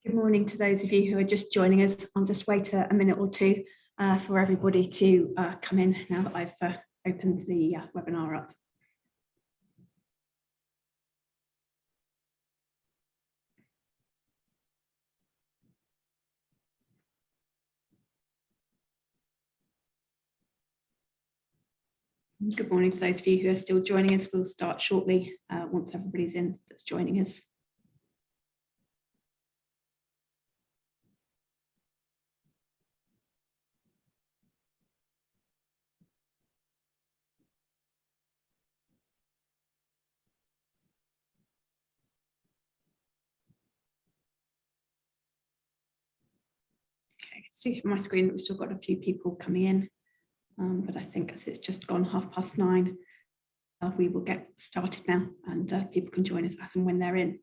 Good morning to those of you who are just joining us. I'll just wait a minute or two for everybody to come in now that I've opened the webinar up. Good morning to those of you who are still joining us. We'll start shortly once everybody's in that's joining us. Okay, I can see from my screen that we've still got a few people coming in, but I think as it's just gone 9:30, we will get started now, and people can join us as and when they're in.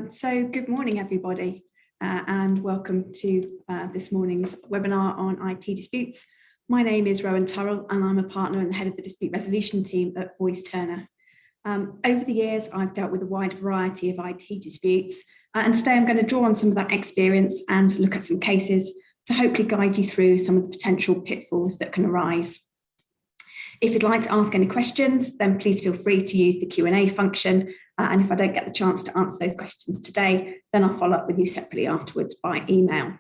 So good morning, everybody, and welcome to this morning's webinar on IT disputes. My name is Rowan Turrall, and I'm a partner and the head of the dispute resolution team at Boyes Turner. Over the years, I've dealt with a wide variety of IT disputes, and today I'm going to draw on some of that experience and look at some cases to hopefully guide you through some of the potential pitfalls that can arise. If you'd like to ask any questions, then please feel free to use the Q&A function. And if I don't get the chance to answer those questions today, then I'll follow up with you separately afterwards by email.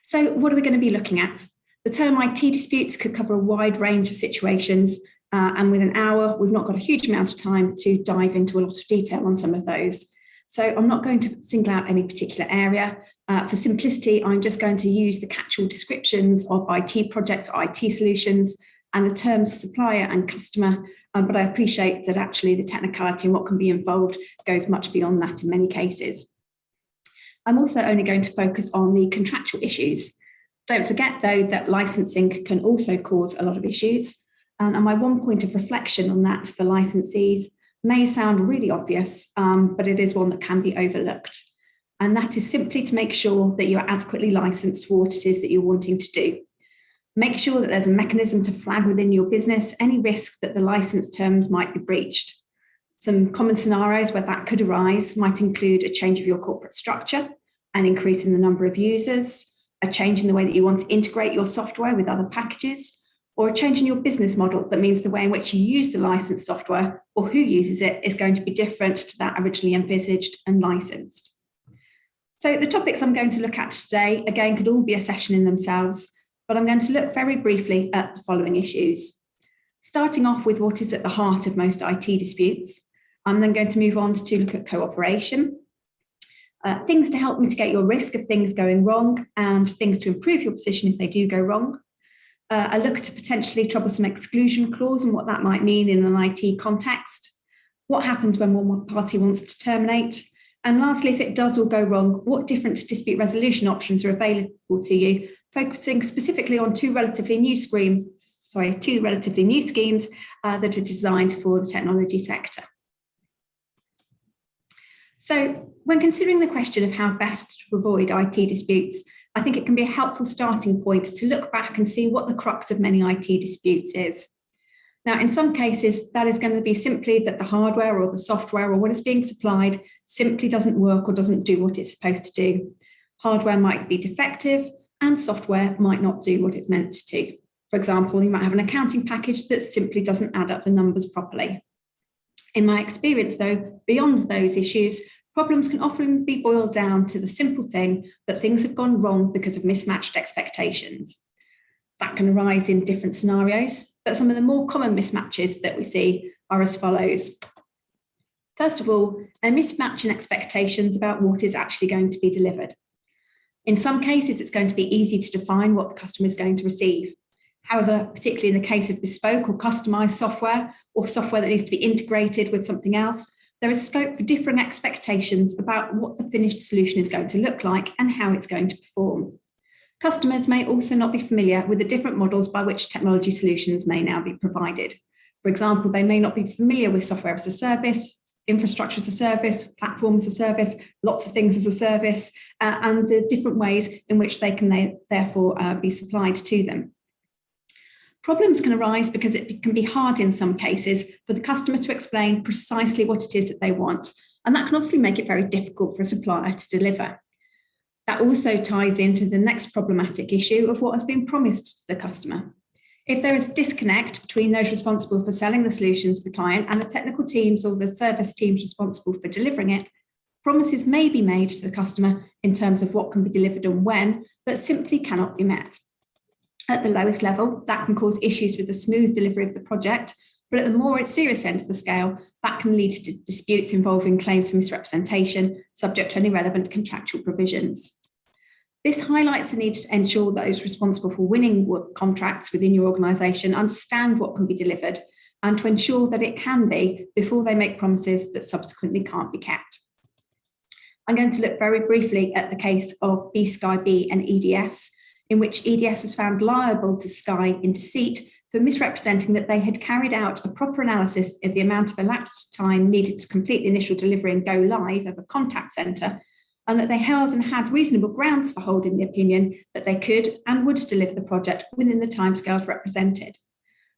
So what are we going to be looking at? The term IT disputes could cover a wide range of situations. And with an hour, we've not got a huge amount of time to dive into a lot of detail on some of those. So I'm not going to single out any particular area. For simplicity, I'm just going to use the catch-all descriptions of IT projects or IT solutions and the terms supplier and customer, but I appreciate that actually the technicality and what can be involved goes much beyond that in many cases. I'm also only going to focus on the contractual issues. Don't forget though that licensing can also cause a lot of issues, and my one point of reflection on that for licensees may sound really obvious, but it is one that can be overlooked. And that is simply to make sure that you're adequately licensed for what it is that you're wanting to do. Make sure that there's a mechanism to flag within your business any risk that the license terms might be breached. Some common scenarios where that could arise might include a change of your corporate structure, an increase in the number of users, a change in the way that you want to integrate your software with other packages, or a change in your business model that means the way in which you use the licensed software or who uses it is going to be different to that originally envisaged and licensed. So the topics I'm going to look at today, again, could all be a session in themselves, but I'm going to look very briefly at the following issues. Starting off with what is at the heart of most IT disputes, I'm then going to move on to look at cooperation, things to help mitigate your risk of things going wrong and things to improve your position if they do go wrong. A look at a potentially troublesome exclusion clause and what that might mean in an IT context. What happens when one party wants to terminate? And lastly, if it does all go wrong, what different dispute resolution options are available to you, focusing specifically on two relatively new schemes that are designed for the technology sector. So when considering the question of how best to avoid IT disputes, I think it can be a helpful starting point to look back and see what the crux of many IT disputes is. Now, in some cases, that is going to be simply that the hardware or the software or what is being supplied simply doesn't work or doesn't do what it's supposed to do. Hardware might be defective and software might not do what it's meant to. For example, you might have an accounting package that simply doesn't add up the numbers properly. In my experience, though, beyond those issues, problems can often be boiled down to the simple thing that things have gone wrong because of mismatched expectations. That can arise in different scenarios, but some of the more common mismatches that we see are as follows. First of all, a mismatch in expectations about what is actually going to be delivered. In some cases, it's going to be easy to define what the customer is going to receive. However, particularly in the case of bespoke or customized software or software that needs to be integrated with something else, there is scope for differing expectations about what the finished solution is going to look like and how it's going to perform. Customers may also not be familiar with the different models by which technology solutions may now be provided. For example, they may not be familiar with software as a service, infrastructure as a service, platform as a service, lots of things as a service, and the different ways in which they can therefore be supplied to them. Problems can arise because it can be hard in some cases for the customer to explain precisely what it is that they want, and that can obviously make it very difficult for a supplier to deliver. That also ties into the next problematic issue of what has been promised to the customer. If there is disconnect between those responsible for selling the solution to the client and the technical teams or the service teams responsible for delivering it, promises may be made to the customer in terms of what can be delivered and when, that simply cannot be met. At the lowest level, that can cause issues with the smooth delivery of the project, but at the more serious end of the scale, that can lead to disputes involving claims for misrepresentation, subject to any relevant contractual provisions. This highlights the need to ensure those responsible for winning contracts within your organisation understand what can be delivered and to ensure that it can be before they make promises that subsequently can't be kept. I'm going to look very briefly at the case of BSkyB and EDS, in which EDS was found liable to Sky in deceit for misrepresenting that they had carried out a proper analysis of the amount of elapsed time needed to complete the initial delivery and go live of a contact centre, and that they held and had reasonable grounds for holding the opinion that they could and would deliver the project within the timescales represented.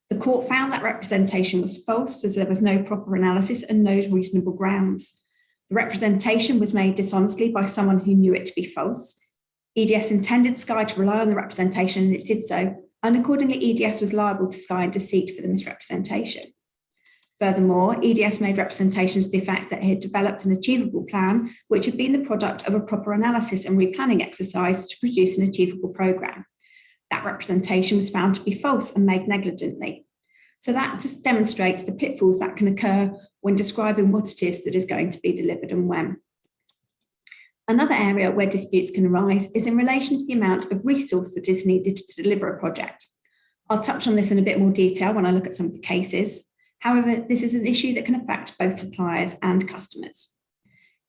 The court found that representation was false, as there was no proper analysis and no reasonable grounds. The representation was made dishonestly by someone who knew it to be false. EDS intended Sky to rely on the representation, and it did so, and accordingly EDS was liable to Sky in deceit for the misrepresentation. Furthermore, EDS made representations to the effect that it had developed an achievable plan, which had been the product of a proper analysis and replanning exercise to produce an achievable programme. That representation was found to be false and made negligently. So that just demonstrates the pitfalls that can occur when describing what it is that is going to be delivered and when. Another area where disputes can arise is in relation to the amount of resource that is needed to deliver a project. I'll touch on this in a bit more detail when I look at some of the cases. However, this is an issue that can affect both suppliers and customers.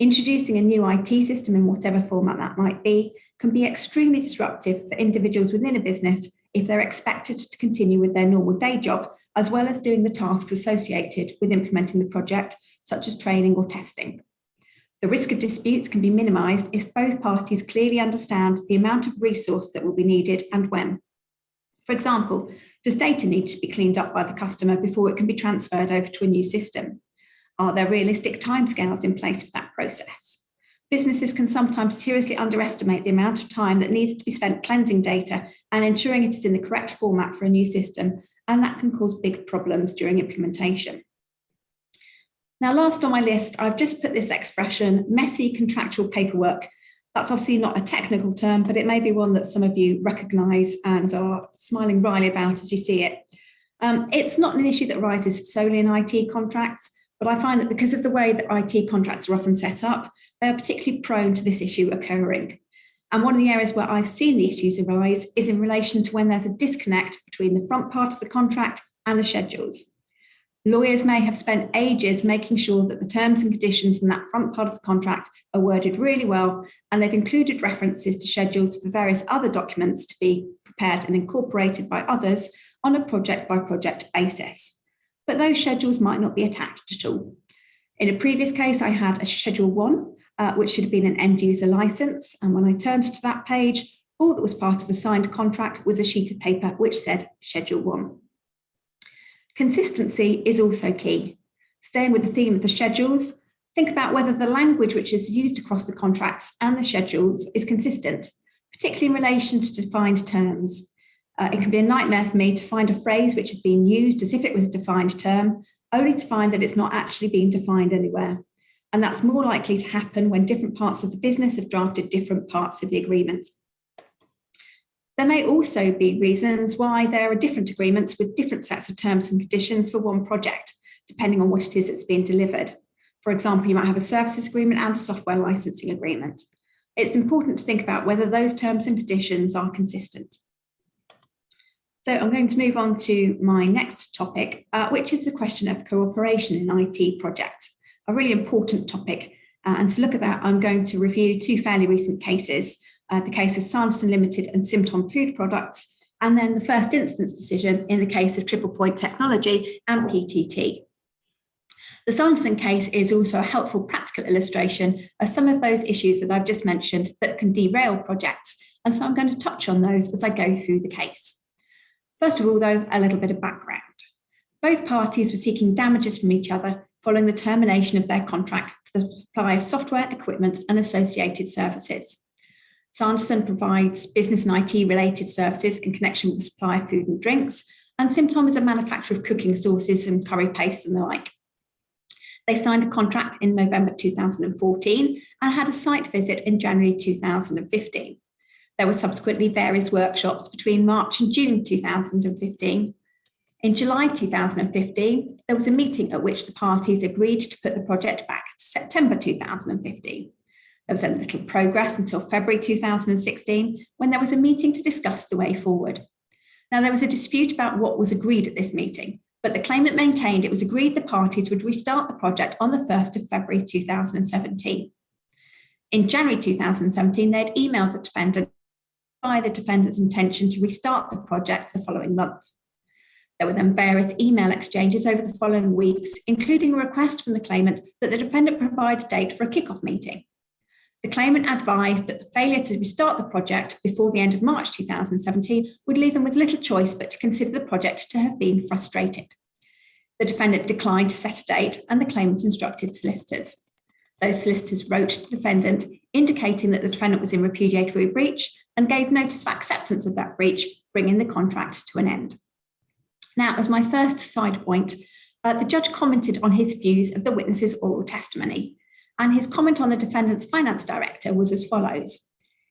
Introducing a new IT system in whatever format that might be can be extremely disruptive for individuals within a business if they're expected to continue with their normal day job, as well as doing the tasks associated with implementing the project, such as training or testing. The risk of disputes can be minimised if both parties clearly understand the amount of resource that will be needed and when. For example, does data need to be cleaned up by the customer before it can be transferred over to a new system? Are there realistic timescales in place for that process? Businesses can sometimes seriously underestimate the amount of time that needs to be spent cleansing data and ensuring it is in the correct format for a new system, and that can cause big problems during implementation. Now, last on my list, I've just put this expression, messy contractual paperwork. That's obviously not a technical term, but it may be one that some of you recognise and are smiling wryly about as you see it. It's not an issue that arises solely in IT contracts, but I find that because of the way that IT contracts are often set up, they are particularly prone to this issue occurring. And one of the areas where I've seen the issues arise is in relation to when there's a disconnect between the front part of the contract and the schedules. Lawyers may have spent ages making sure that the terms and conditions in that front part of the contract are worded really well, and they've included references to schedules for various other documents to be prepared and incorporated by others on a project-by-project basis. But those schedules might not be attached at all. In a previous case, I had a Schedule 1, which should have been an end-user license, and when I turned to that page, all that was part of the signed contract was a sheet of paper which said Schedule 1. Consistency is also key. Staying with the theme of the schedules, think about whether the language which is used across the contracts and the schedules is consistent, particularly in relation to defined terms. It can be a nightmare for me to find a phrase which is being used as if it was a defined term, only to find that it's not actually being defined anywhere. And that's more likely to happen when different parts of the business have drafted different parts of the agreement. There may also be reasons why there are different agreements with different sets of terms and conditions for one project, depending on what it is that's being delivered. For example, you might have a services agreement and a software licensing agreement. It's important to think about whether those terms and conditions are consistent. So I'm going to move on to my next topic, which is the question of cooperation in IT projects, a really important topic. And to look at that, I'm going to review two fairly recent cases. The case of Sanderson Limited and Simtom Food Products, and then the first instance decision in the case of Triplepoint Technology and PTT. The Sanderson case is also a helpful practical illustration of some of those issues that I've just mentioned that can derail projects, and so I'm going to touch on those as I go through the case. First of all, though, a little bit of background. Both parties were seeking damages from each other following the termination of their contract for the supply of software, equipment, and associated services. Sanderson provides business and IT related services in connection with the supply of food and drinks, and Simtom is a manufacturer of cooking sauces and curry pastes and the like. They signed a contract in November 2014 and had a site visit in January 2015. There were subsequently various workshops between March and June 2015. In July 2015, there was a meeting at which the parties agreed to put the project back to September 2015. There was a little progress until February 2016, when there was a meeting to discuss the way forward. Now, there was a dispute about what was agreed at this meeting, but the claimant maintained it was agreed the parties would restart the project on the 1st of February 2017. In January 2017, they had emailed the defendant by the defendant's intention to restart the project the following month. There were then various email exchanges over the following weeks, including a request from the claimant that the defendant provide a date for a kick-off meeting. The claimant advised that the failure to restart the project before the end of March 2017 would leave them with little choice but to consider the project to have been frustrated. The defendant declined to set a date, and the claimant instructed solicitors. Those solicitors wrote to the defendant indicating that the defendant was in repudiatory breach and gave notice of acceptance of that breach, bringing the contract to an end. Now, as my first side point, the judge commented on his views of the witness's oral testimony, and his comment on the defendant's finance director was as follows.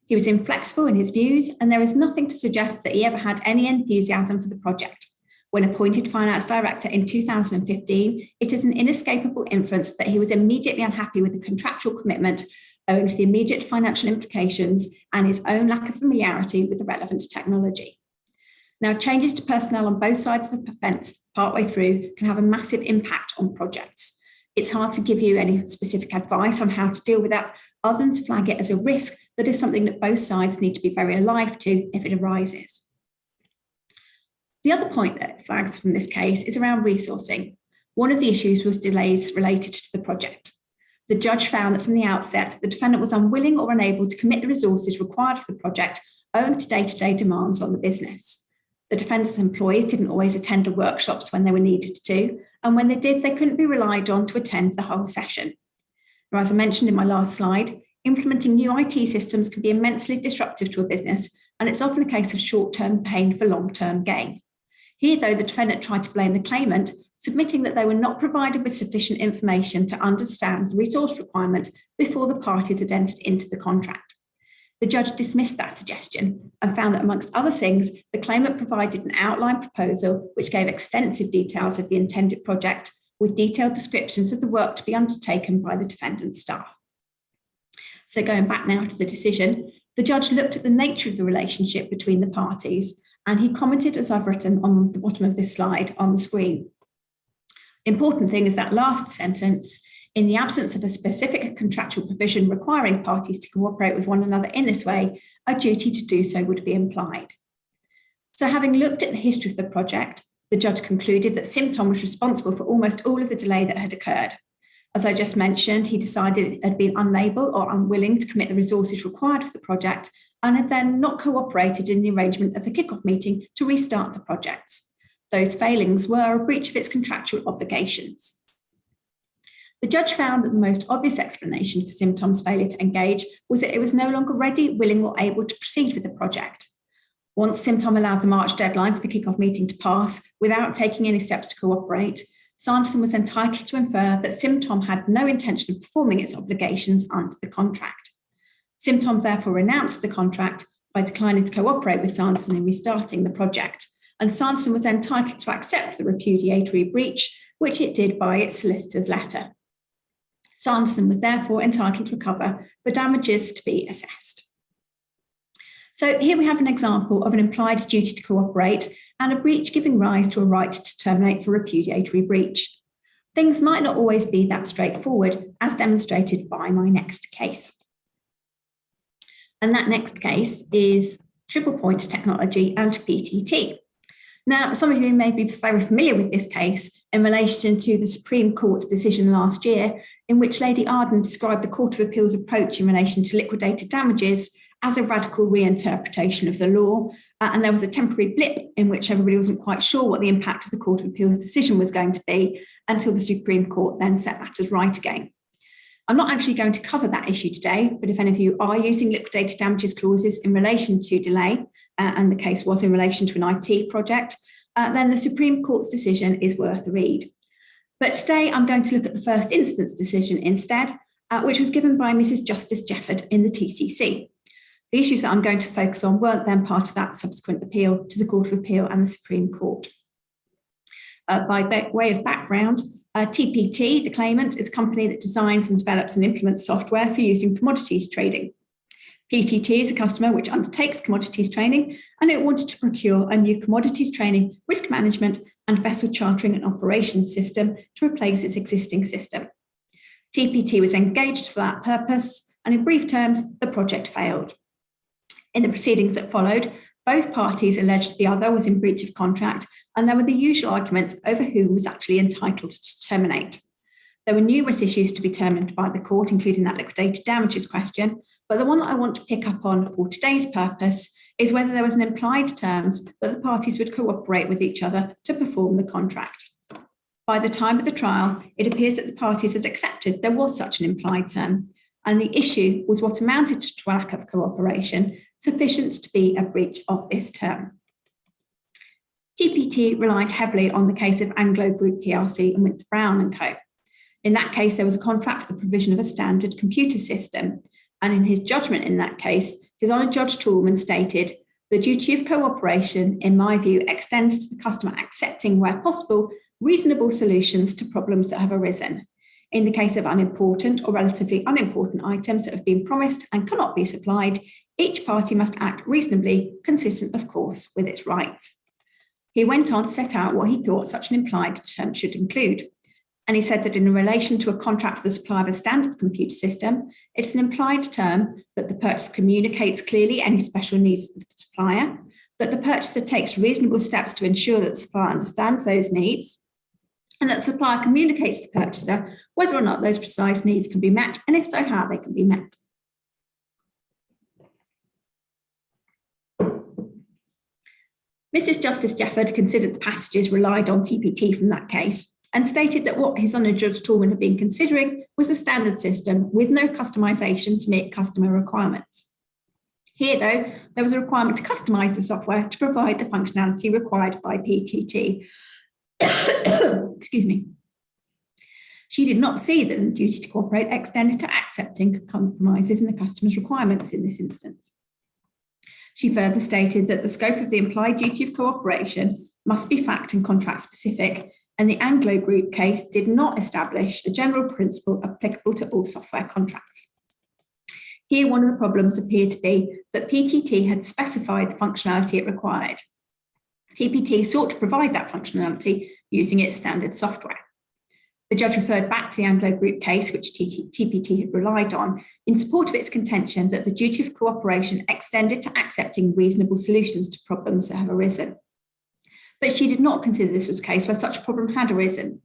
He was inflexible in his views, and there is nothing to suggest that he ever had any enthusiasm for the project. When appointed finance director in 2015, it is an inescapable inference that he was immediately unhappy with the contractual commitment owing to the immediate financial implications and his own lack of familiarity with the relevant technology. Now, changes to personnel on both sides of the fence partway through can have a massive impact on projects. It's hard to give you any specific advice on how to deal with that, other than to flag it as a risk that is something that both sides need to be very alive to if it arises. The other point that flags from this case is around resourcing. One of the issues was delays related to the project. The judge found that from the outset, the defendant was unwilling or unable to commit the resources required for the project owing to day-to-day demands on the business. The defendant's employees didn't always attend the workshops when they were needed to, and when they did, they couldn't be relied on to attend the whole session. Now, as I mentioned in my last slide, implementing new IT systems can be immensely disruptive to a business, and it's often a case of short-term pain for long-term gain. Here, though, the defendant tried to blame the claimant, submitting that they were not provided with sufficient information to understand the resource requirement before the parties had entered into the contract. The judge dismissed that suggestion and found that, amongst other things, the claimant provided an outline proposal which gave extensive details of the intended project with detailed descriptions of the work to be undertaken by the defendant's staff. So going back now to the decision, the judge looked at the nature of the relationship between the parties, and he commented, as I've written on the bottom of this slide on the screen. The important thing is that last sentence: in the absence of a specific contractual provision requiring parties to cooperate with one another in this way, a duty to do so would be implied. So, having looked at the history of the project, the judge concluded that Simtom was responsible for almost all of the delay that had occurred. As I just mentioned, he decided it had been unable or unwilling to commit the resources required for the project and had then not cooperated in the arrangement of the kick-off meeting to restart the project. Those failings were a breach of its contractual obligations. The judge found that the most obvious explanation for Simtom's failure to engage was that it was no longer ready, willing, or able to proceed with the project. Once Simtom allowed the March deadline for the kick-off meeting to pass without taking any steps to cooperate, Sanderson was entitled to infer that Simtom had no intention of performing its obligations under the contract. Simtom therefore renounced the contract by declining to cooperate with Sanderson in restarting the project, and Sanderson was entitled to accept the repudiatory breach, which it did by its solicitor's letter. Sanderson was therefore entitled to recover for damages to be assessed. So here we have an example of an implied duty to cooperate and a breach giving rise to a right to terminate for repudiatory breach. Things might not always be that straightforward, as demonstrated by my next case. And that next case is Triplepoint Technology and PTT. Now, some of you may be very familiar with this case in relation to the Supreme Court's decision last year, in which Lady Arden described the Court of Appeal's approach in relation to liquidated damages as a radical reinterpretation of the law. And there was a temporary blip in which everybody wasn't quite sure what the impact of the Court of Appeal's decision was going to be until the Supreme Court then set matters right again. I'm not actually going to cover that issue today, but if any of you are using liquidated damages clauses in relation to delay, and the case was in relation to an IT project, then the Supreme Court's decision is worth a read. But today I'm going to look at the first instance decision instead, which was given by Mrs. Justice Jefford in the TCC. The issues that I'm going to focus on weren't then part of that subsequent appeal to the Court of Appeal and the Supreme Court. By way of background, TPT, the claimant, is a company that designs and develops and implements software for using commodities trading. PTT is a customer which undertakes commodities training, and it wanted to procure a new commodities training, risk management, and vessel chartering and operations system to replace its existing system. TPT was engaged for that purpose, and in brief terms, the project failed. In the proceedings that followed, both parties alleged the other was in breach of contract, and there were the usual arguments over who was actually entitled to terminate. There were numerous issues to be determined by the court, including that liquidated damages question, but the one that I want to pick up on for today's purpose is whether there was an implied terms that the parties would cooperate with each other to perform the contract. By the time of the trial, it appears that the parties had accepted there was such an implied term, and the issue was what amounted to a lack of cooperation sufficient to be a breach of this term. TPT relied heavily on the case of Anglo Group plc and Winter Brown & Co. In that case, there was a contract for the provision of a standard computer system, and in his judgment in that case, His Honour Judge Toolman stated, "The duty of cooperation, in my view, extends to the customer accepting, where possible, reasonable solutions to problems that have arisen. In the case of unimportant or relatively unimportant items that have been promised and cannot be supplied, each party must act reasonably, consistent, of course, with its rights." He went on to set out what he thought such an implied term should include. And he said that in relation to a contract for the supply of a standard computer system, it's an implied term that the purchaser communicates clearly any special needs of the supplier, that the purchaser takes reasonable steps to ensure that the supplier understands those needs, and that the supplier communicates to the purchaser whether or not those precise needs can be met, and if so, how they can be met. Mrs. Justice Jefford considered the passages relied on TPT from that case, and stated that what His Honour Judge Toolman had been considering was a standard system with no customisation to meet customer requirements. Here, though, there was a requirement to customise the software to provide the functionality required by PTT. Excuse me. She did not see that the duty to cooperate extended to accepting compromises in the customer's requirements in this instance. She further stated that the scope of the implied duty of cooperation must be fact and contract specific, and the Anglo Group case did not establish a general principle applicable to all software contracts. Here, one of the problems appeared to be that PTT had specified the functionality it required. TPT sought to provide that functionality using its standard software. The judge referred back to the Anglo Group case, which TPT had relied on, in support of its contention that the duty of cooperation extended to accepting reasonable solutions to problems that have arisen. But she did not consider this was a case where such a problem had arisen.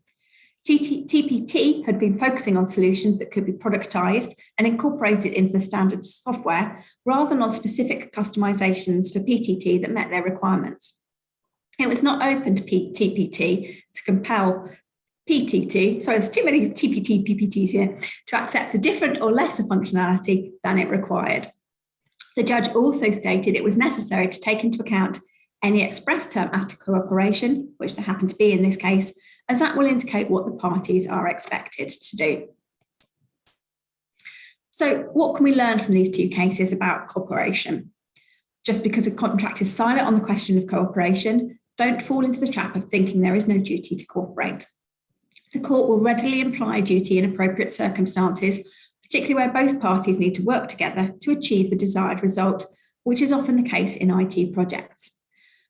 TPT had been focusing on solutions that could be productized and incorporated into the standard software rather than on specific customizations for PTT that met their requirements. It was not open to TPT to compel PTT, sorry, there's too many TPT, PPTs here, to accept a different or lesser functionality than it required. The judge also stated it was necessary to take into account any express term as to cooperation, which there happened to be in this case, as that will indicate what the parties are expected to do. So what can we learn from these two cases about cooperation? Just because a contract is silent on the question of cooperation, don't fall into the trap of thinking there is no duty to cooperate. The court will readily imply duty in appropriate circumstances, particularly where both parties need to work together to achieve the desired result, which is often the case in IT projects.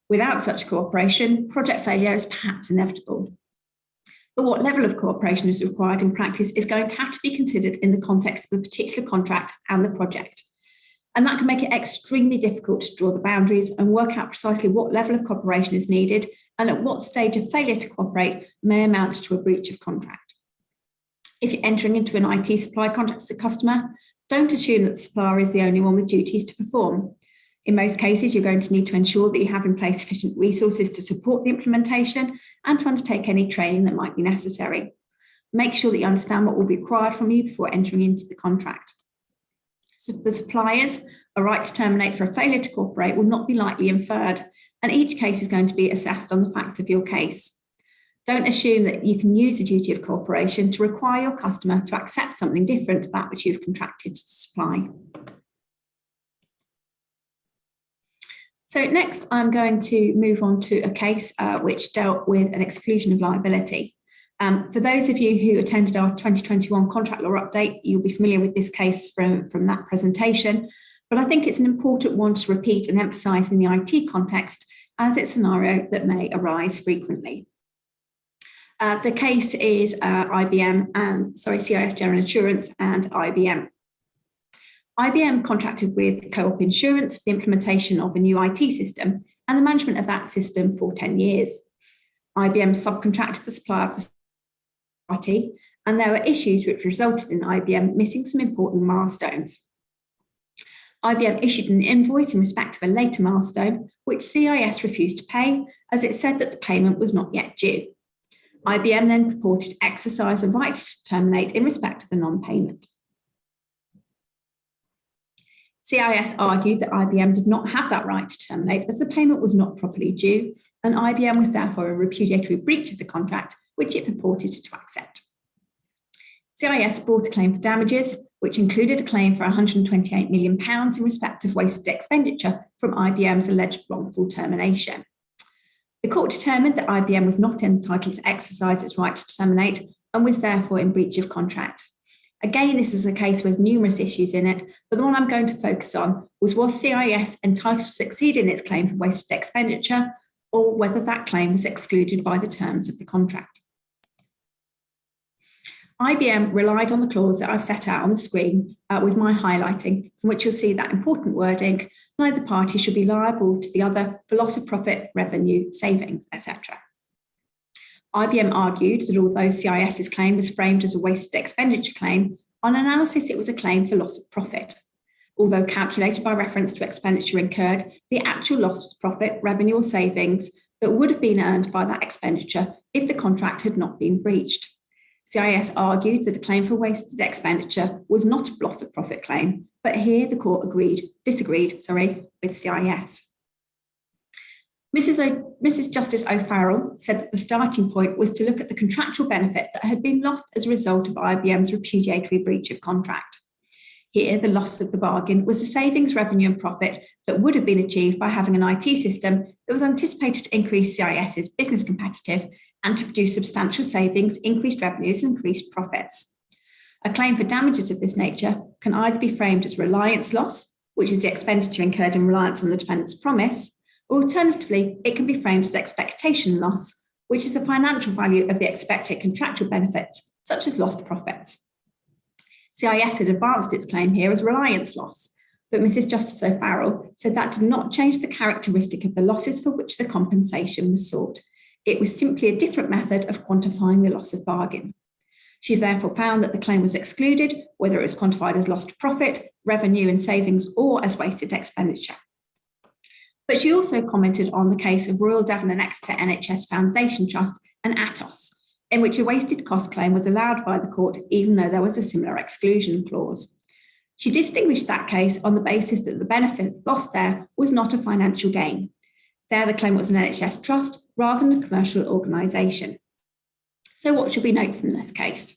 Without such cooperation, project failure is perhaps inevitable. But what level of cooperation is required in practice is going to have to be considered in the context of the particular contract and the project. And that can make it extremely difficult to draw the boundaries and work out precisely what level of cooperation is needed and at what stage of failure to cooperate may amount to a breach of contract. If you're entering into an IT supply contract as a customer, don't assume that the supplier is the only one with duties to perform. In most cases, you're going to need to ensure that you have in place sufficient resources to support the implementation and to undertake any training that might be necessary. Make sure that you understand what will be required from you before entering into the contract. So for suppliers, a right to terminate for a failure to cooperate will not be lightly inferred, and each case is going to be assessed on the facts of your case. Don't assume that you can use the duty of cooperation to require your customer to accept something different to that which you've contracted to supply. So next, I'm going to move on to a case which dealt with an exclusion of liability. For those of you who attended our 2021 contract law update, you'll be familiar with this case from that presentation, but I think it's an important one to repeat and emphasise in the IT context, as it's a scenario that may arise frequently. The case is CIS General Insurance and IBM. IBM contracted with Co-op Insurance for the implementation of a new IT system and the management of that system for 10 years. IBM subcontracted the supply of the party, and there were issues which resulted in IBM missing some important milestones. IBM issued an invoice in respect of a later milestone, which CIS refused to pay, as it said that the payment was not yet due. IBM then purported to exercise a right to terminate in respect of the non-payment. CIS argued that IBM did not have that right to terminate as the payment was not properly due, and IBM was therefore a repudiatory breach of the contract, which it purported to accept. CIS brought a claim for damages, which included a claim for £128 million in respect of wasted expenditure from IBM's alleged wrongful termination. The court determined that IBM was not entitled to exercise its right to terminate and was therefore in breach of contract. Again, this is a case with numerous issues in it, but the one I'm going to focus on was CIS entitled to succeed in its claim for wasted expenditure, or whether that claim was excluded by the terms of the contract. IBM relied on the clause that I've set out on the screen with my highlighting, from which you'll see that important wording: neither party should be liable to the other for loss of profit, revenue, savings, etc. IBM argued that although CIS's claim was framed as a wasted expenditure claim, on analysis it was a claim for loss of profit. Although calculated by reference to expenditure incurred, the actual loss was profit, revenue or savings that would have been earned by that expenditure if the contract had not been breached. CIS argued that a claim for wasted expenditure was not a loss of profit claim, but here the court disagreed with CIS. Mrs. Justice O'Farrell said that the starting point was to look at the contractual benefit that had been lost as a result of IBM's repudiatory breach of contract. Here, the loss of the bargain was the savings, revenue and profit that would have been achieved by having an IT system that was anticipated to increase CIS's business competitive and to produce substantial savings, increased revenues and increased profits. A claim for damages of this nature can either be framed as reliance loss, which is the expenditure incurred in reliance on the defendant's promise, or alternatively, it can be framed as expectation loss, which is the financial value of the expected contractual benefit, such as lost profits. CIS had advanced its claim here as reliance loss, but Mrs. Justice O'Farrell said that did not change the characteristic of the losses for which the compensation was sought. It was simply a different method of quantifying the loss of bargain. She therefore found that the claim was excluded, whether it was quantified as lost profit, revenue and savings, or as wasted expenditure. But she also commented on the case of Royal Devon and Exeter NHS Foundation Trust and Atos, in which a wasted cost claim was allowed by the court, even though there was a similar exclusion clause. She distinguished that case on the basis that the benefit lost there was not a financial gain. There, the claim was an NHS trust rather than a commercial organisation. So what should we note from this case?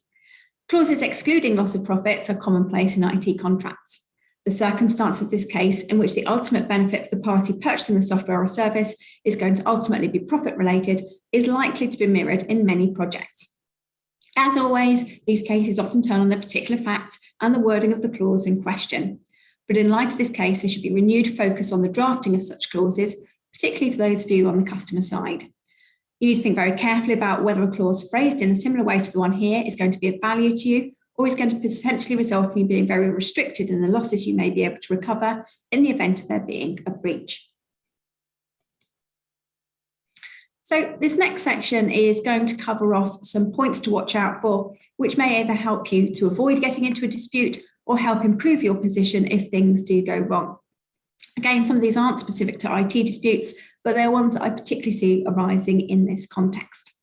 Clauses excluding loss of profits are commonplace in IT contracts. The circumstance of this case, in which the ultimate benefit for the party purchasing the software or service is going to ultimately be profit related, is likely to be mirrored in many projects. As always, these cases often turn on the particular facts and the wording of the clause in question. But in light of this case, there should be renewed focus on the drafting of such clauses, particularly for those of you on the customer side. You need to think very carefully about whether a clause phrased in a similar way to the one here is going to be of value to you, or is going to potentially result in you being very restricted in the losses you may be able to recover in the event of there being a breach. So this next section is going to cover off some points to watch out for, which may either help you to avoid getting into a dispute or help improve your position if things do go wrong. Again, some of these aren't specific to IT disputes, but they're ones that I particularly see arising in this context.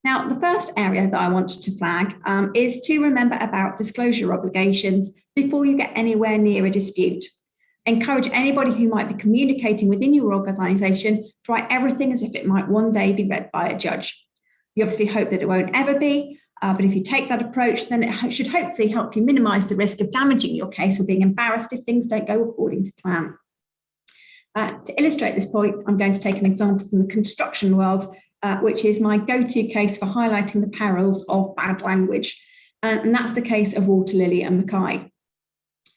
Now, the first area that I wanted to flag is to remember about disclosure obligations before you get anywhere near a dispute. Encourage anybody who might be communicating within your organisation to write everything as if it might one day be read by a judge. You obviously hope that it won't ever be, but if you take that approach, then it should hopefully help you minimise the risk of damaging your case or being embarrassed if things don't go according to plan. To illustrate this point, I'm going to take an example from the construction world, which is my go-to case for highlighting the perils of bad language. And that's the case of Walter, Lilly and Mackay.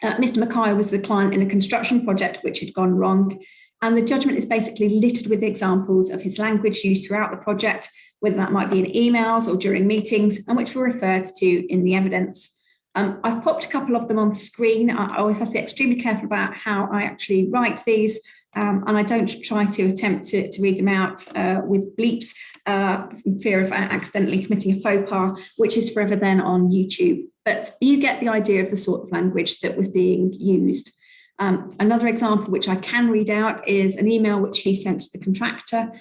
Mr. Mackay was the client in a construction project which had gone wrong, and the judgment is basically littered with examples of his language used throughout the project, whether that might be in emails or during meetings, and which were referred to in the evidence. I've popped a couple of them on screen. I always have to be extremely careful about how I actually write these, and I don't try to attempt to read them out with bleeps, in fear of accidentally committing a faux pas, which is forever then on YouTube. But you get the idea of the sort of language that was being used. Another example which I can read out is an email which he sent to the contractor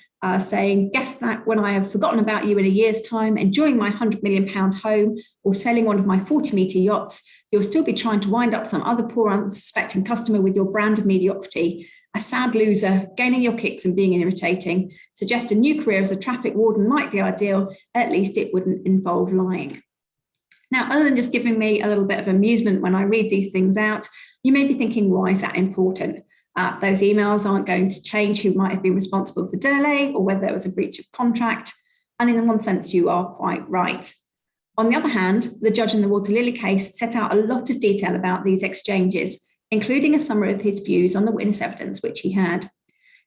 saying, guess that when I have forgotten about you in a year's time, enjoying my £100 million home or selling one of my 40-metre yachts, you'll still be trying to wind up some other poor unsuspecting customer with your brand of mediocrity. A sad loser, gaining your kicks and being irritating. Suggest a new career as a traffic warden might be ideal, at least it wouldn't involve lying. Now, other than just giving me a little bit of amusement when I read these things out, you may be thinking, why is that important? Those emails aren't going to change who might have been responsible for delay or whether there was a breach of contract. And in one sense, you are quite right. On the other hand, the judge in the Walter Lilly case set out a lot of detail about these exchanges, including a summary of his views on the witness evidence which he had.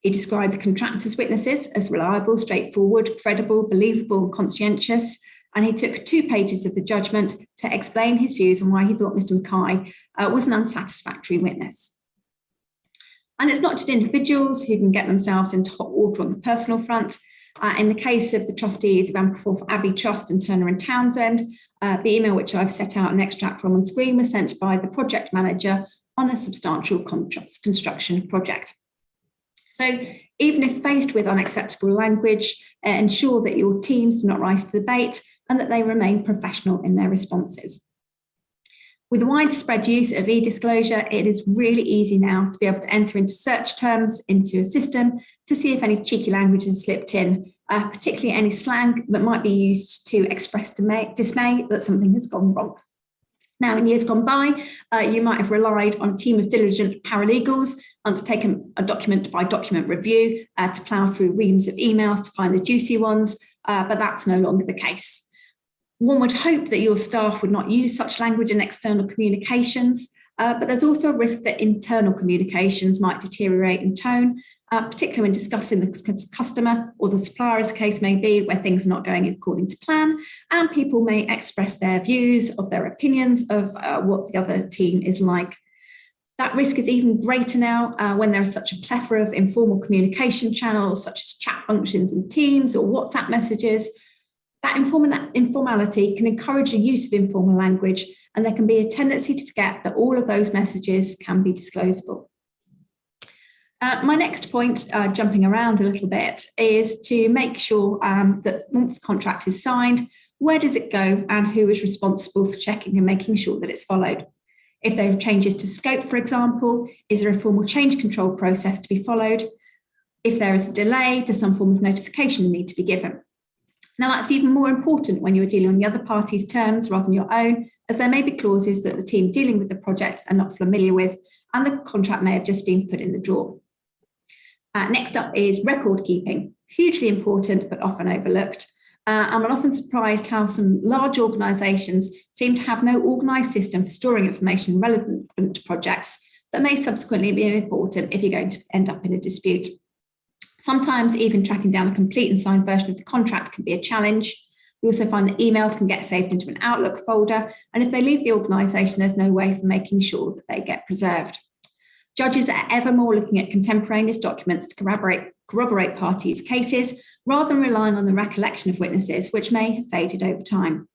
He described the contractor's witnesses as reliable, straightforward, credible, believable, and conscientious. And he took 2 pages of the judgment to explain his views on why he thought Mr. Mackay was an unsatisfactory witness. And it's not just individuals who can get themselves into hot water on the personal front. In the case of the trustees of Ampleforth Abbey Trust and Turner and Townsend, the email which I've set out an extract from on screen was sent by the project manager on a substantial construction project. So even if faced with unacceptable language, ensure that your teams do not rise to the bait and that they remain professional in their responses. With widespread use of e-disclosure, it is really easy now to be able to enter into search terms into a system to see if any cheeky language has slipped in, particularly any slang that might be used to express dismay that something has gone wrong. Now, in years gone by, you might have relied on a team of diligent paralegals, undertaken a document-by-document review to plough through reams of emails to find the juicy ones, but that's no longer the case. One would hope that your staff would not use such language in external communications, but there's also a risk that internal communications might deteriorate in tone, particularly when discussing the customer or the supplier, as the case may be, where things are not going according to plan, and people may express their views of their opinions of what the other team is like. That risk is even greater now when there is such a plethora of informal communication channels, such as chat functions in Teams or WhatsApp messages. That informality can encourage the use of informal language, and there can be a tendency to forget that all of those messages can be disclosable. My next point, jumping around a little bit, is to make sure that once the contract is signed, where does it go and who is responsible for checking and making sure that it's followed? If there are changes to scope, for example, is there a formal change control process to be followed? If there is a delay, does some form of notification need to be given? Now, that's even more important when you're dealing on the other party's terms rather than your own, as there may be clauses that the team dealing with the project are not familiar with, and the contract may have just been put in the drawer. Next up is record keeping, hugely important but often overlooked. I'm often surprised how some large organisations seem to have no organised system for storing information relevant to projects that may subsequently be important if you're going to end up in a dispute. Sometimes even tracking down a complete and signed version of the contract can be a challenge. We also find that emails can get saved into an Outlook folder, and if they leave the organisation, there's no way for making sure that they get preserved. Judges are ever more looking at contemporaneous documents to corroborate parties' cases, rather than relying on the recollection of witnesses, which may have faded over time.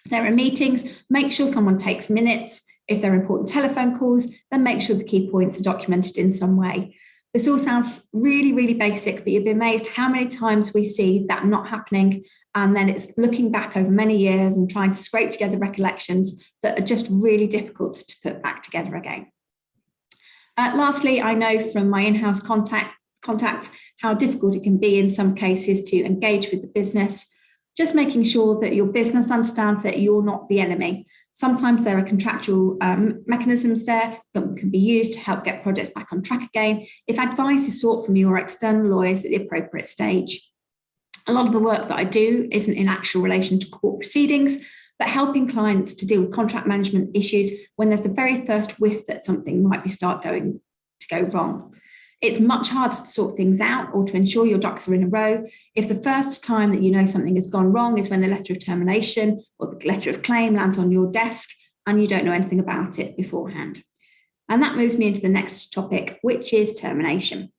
If there are meetings, make sure someone takes minutes. If there are important telephone calls, then make sure the key points are documented in some way. This all sounds really, really basic, but you'd be amazed how many times we see that not happening. And then it's looking back over many years and trying to scrape together recollections that are just really difficult to put back together again. Lastly, I know from my in-house contacts how difficult it can be in some cases to engage with the business, just making sure that your business understands that you're not the enemy. Sometimes there are contractual mechanisms there that can be used to help get projects back on track again if advice is sought from your external lawyers at the appropriate stage. A lot of the work that I do isn't in actual relation to court proceedings, but helping clients to deal with contract management issues when there's the very first whiff that something might be going to go wrong. It's much harder to sort things out or to ensure your ducks are in a row if the first time that you know something has gone wrong is when the letter of termination or the letter of claim lands on your desk and you don't know anything about it beforehand. And that moves me into the next topic, which is termination.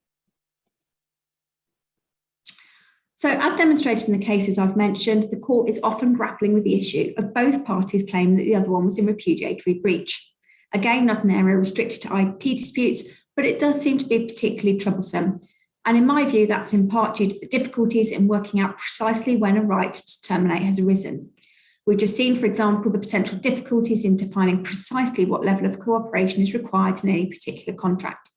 So as demonstrated in the cases I've mentioned, the court is often grappling with the issue of both parties claiming that the other one was in repudiatory breach. Again, not an area restricted to IT disputes, but it does seem to be particularly troublesome. And in my view, that's in part due to the difficulties in working out precisely when a right to terminate has arisen. We've just seen, for example, the potential difficulties in defining precisely what level of cooperation is required in any particular contract.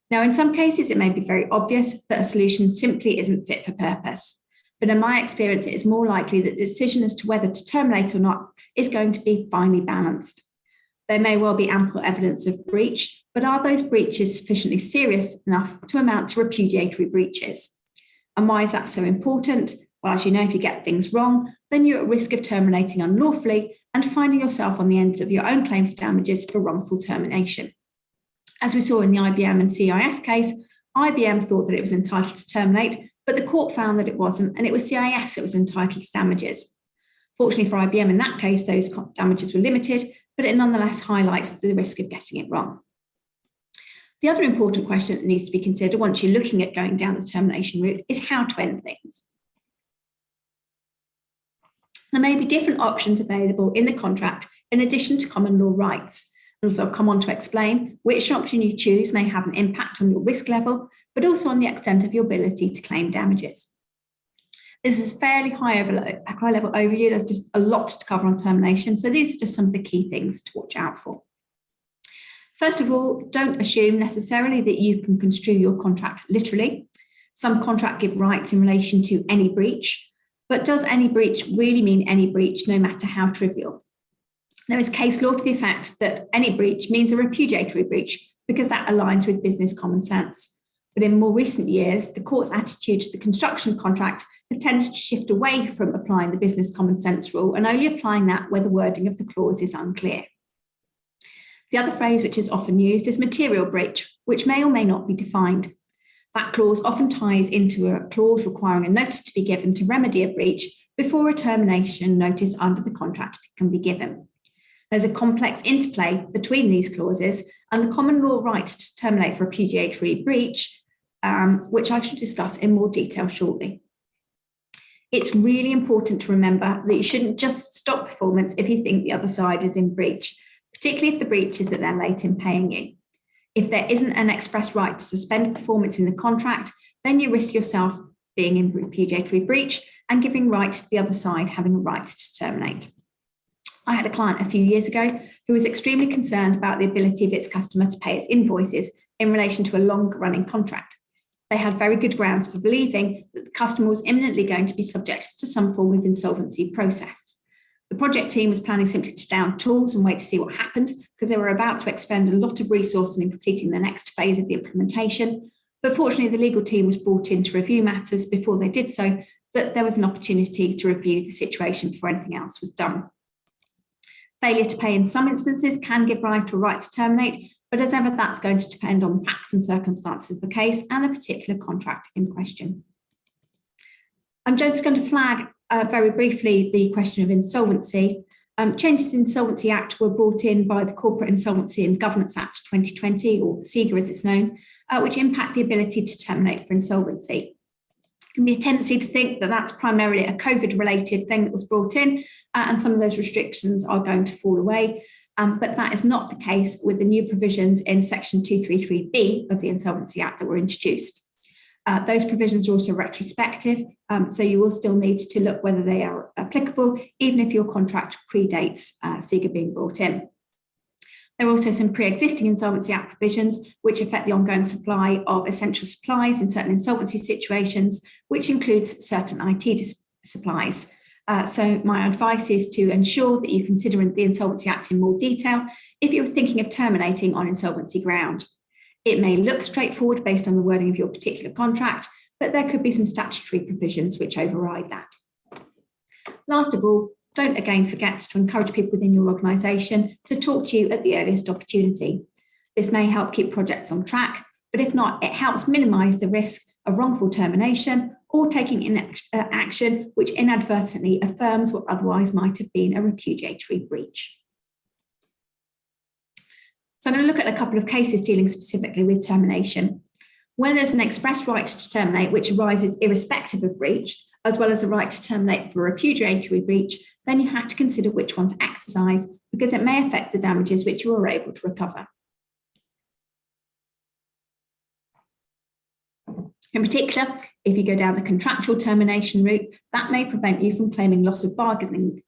Now, in some cases, it may be very obvious that a solution simply isn't fit for purpose. But in my experience, it is more likely that the decision as to whether to terminate or not is going to be finely balanced. There may well be ample evidence of breach, but are those breaches sufficiently serious enough to amount to repudiatory breaches? And why is that so important? Well, as you know, if you get things wrong, then you're at risk of terminating unlawfully and finding yourself on the end of your own claim for damages for wrongful termination. As we saw in the IBM and CIS case, IBM thought that it was entitled to terminate, but the court found that it wasn't, and it was CIS that was entitled to damages. Fortunately for IBM in that case, those damages were limited, but it nonetheless highlights the risk of getting it wrong. The other important question that needs to be considered once you're looking at going down the termination route is how to end things. There may be different options available in the contract in addition to common law rights. And so I'll come on to explain which option you choose may have an impact on your risk level, but also on the extent of your ability to claim damages. This is a fairly high-level overview. There's just a lot to cover on termination, so these are just some of the key things to watch out for. First of all, don't assume necessarily that you can construe your contract literally. Some contracts give rights in relation to any breach, but does any breach really mean any breach, no matter how trivial? There is case law to the effect that any breach means a repudiatory breach because that aligns with business common sense. But in more recent years, the court's attitude to the construction contracts has tended to shift away from applying the business common sense rule and only applying that where the wording of the clause is unclear. The other phrase which is often used is material breach, which may or may not be defined. That clause often ties into a clause requiring a notice to be given to remedy a breach before a termination notice under the contract can be given. There's a complex interplay between these clauses and the common law right to terminate for a repudiatory breach, which I shall discuss in more detail shortly. It's really important to remember that you shouldn't just stop performance if you think the other side is in breach, particularly if the breach is that they're late in paying you. If there isn't an express right to suspend performance in the contract, then you risk yourself being in repudiatory breach and giving right to the other side having a right to terminate. I had a client a few years ago who was extremely concerned about the ability of its customer to pay its invoices in relation to a long-running contract. They had very good grounds for believing that the customer was imminently going to be subject to some form of insolvency process. The project team was planning simply to down tools and wait to see what happened because they were about to expend a lot of resources in completing the next phase of the implementation. But fortunately, the legal team was brought in to review matters before they did so, that there was an opportunity to review the situation before anything else was done. Failure to pay in some instances can give rise to a right to terminate, but as ever, that's going to depend on the facts and circumstances of the case and the particular contract in question. I'm just going to flag very briefly the question of insolvency. Changes in the Insolvency Act were brought in by the Corporate Insolvency and Governance Act 2020, or CIGA as it's known, which impact the ability to terminate for insolvency. Can be a tendency to think that that's primarily a COVID-related thing that was brought in, and some of those restrictions are going to fall away. but that is not the case with the new provisions in Section 233B of the Insolvency Act that were introduced. Those provisions are also retrospective, so you will still need to look whether they are applicable, even if your contract predates SIGA being brought in. There are also some pre-existing Insolvency Act provisions which affect the ongoing supply of essential supplies in certain insolvency situations, which includes certain IT supplies. So my advice is to ensure that you consider the Insolvency Act in more detail if you're thinking of terminating on insolvency ground. It may look straightforward based on the wording of your particular contract, but there could be some statutory provisions which override that. Last of all, don't again forget to encourage people within your organisation to talk to you at the earliest opportunity. This may help keep projects on track, but if not, it helps minimise the risk of wrongful termination or taking action which inadvertently affirms what otherwise might have been a repudiatory breach. So I'm going to look at a couple of cases dealing specifically with termination. When there's an express right to terminate which arises irrespective of breach, as well as the right to terminate for repudiatory breach, then you have to consider which one to exercise because it may affect the damages which you are able to recover. In particular, if you go down the contractual termination route, that may prevent you from claiming loss of bargain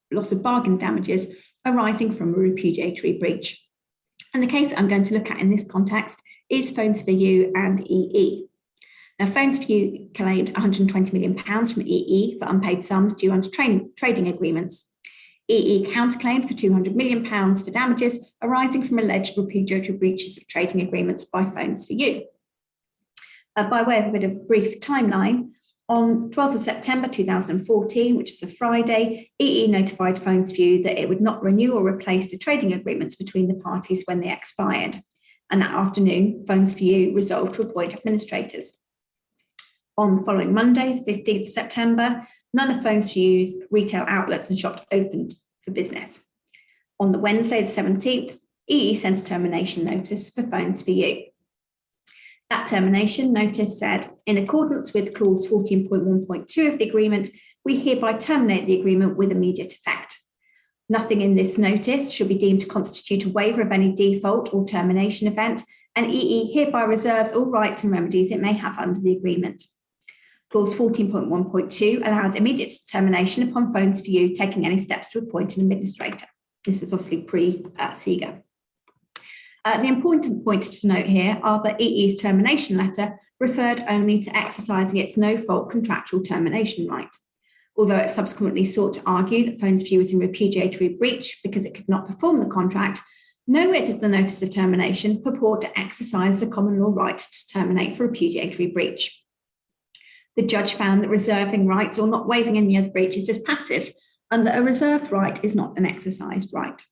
damages arising from a repudiatory breach. And the case I'm going to look at in this context is Phones for You and EE. Now, Phones for You claimed £120 million from EE for unpaid sums due under trading agreements. EE counterclaimed for £200 million for damages arising from alleged repudiatory breaches of trading agreements by Phones for You. By way of a bit of brief timeline, on 12th of September 2014, which is a Friday, EE notified Phones for You that it would not renew or replace the trading agreements between the parties when they expired. And that afternoon, Phones for You resolved to appoint administrators. On the following Monday, the 15th of September, none of Phones for You's retail outlets and shops opened for business. On the Wednesday, the 17th, EE sent a termination notice for Phones for You. That termination notice said, in accordance with clause 14.1.2 of the agreement, we hereby terminate the agreement with immediate effect. Nothing in this notice should be deemed to constitute a waiver of any default or termination event, and EE hereby reserves all rights and remedies it may have under the agreement. Clause 14.1.2 allowed immediate termination upon Phones for You taking any steps to appoint an administrator. This was obviously pre-SIGA. The important points to note here are that EE's termination letter referred only to exercising its no-fault contractual termination right. Although it subsequently sought to argue that Phones for You was in repudiatory breach because it could not perform the contract, nowhere did the notice of termination purport to exercise the common law right to terminate for repudiatory breach. The judge found that reserving rights or not waiving any other breaches is passive, and that a reserved right is not an exercised right.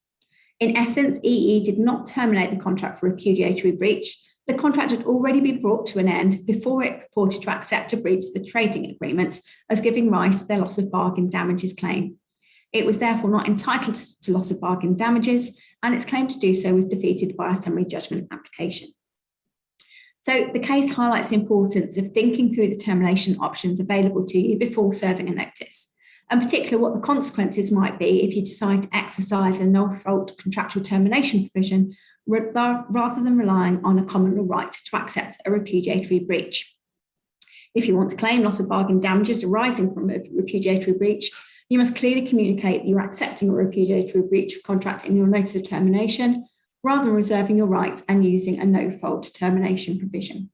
In essence, EE did not terminate the contract for repudiatory breach. The contract had already been brought to an end before it purported to accept a breach of the trading agreements as giving rise to their loss of bargain damages claim. It was therefore not entitled to loss of bargain damages, and its claim to do so was defeated by a summary judgment application. So the case highlights the importance of thinking through the termination options available to you before serving a notice, and particularly what the consequences might be if you decide to exercise a no-fault contractual termination provision rather than relying on a common law right to accept a repudiatory breach. If you want to claim loss of bargain damages arising from a repudiatory breach, you must clearly communicate that you are accepting a repudiatory breach of contract in your notice of termination, rather than reserving your rights and using a no-fault termination provision.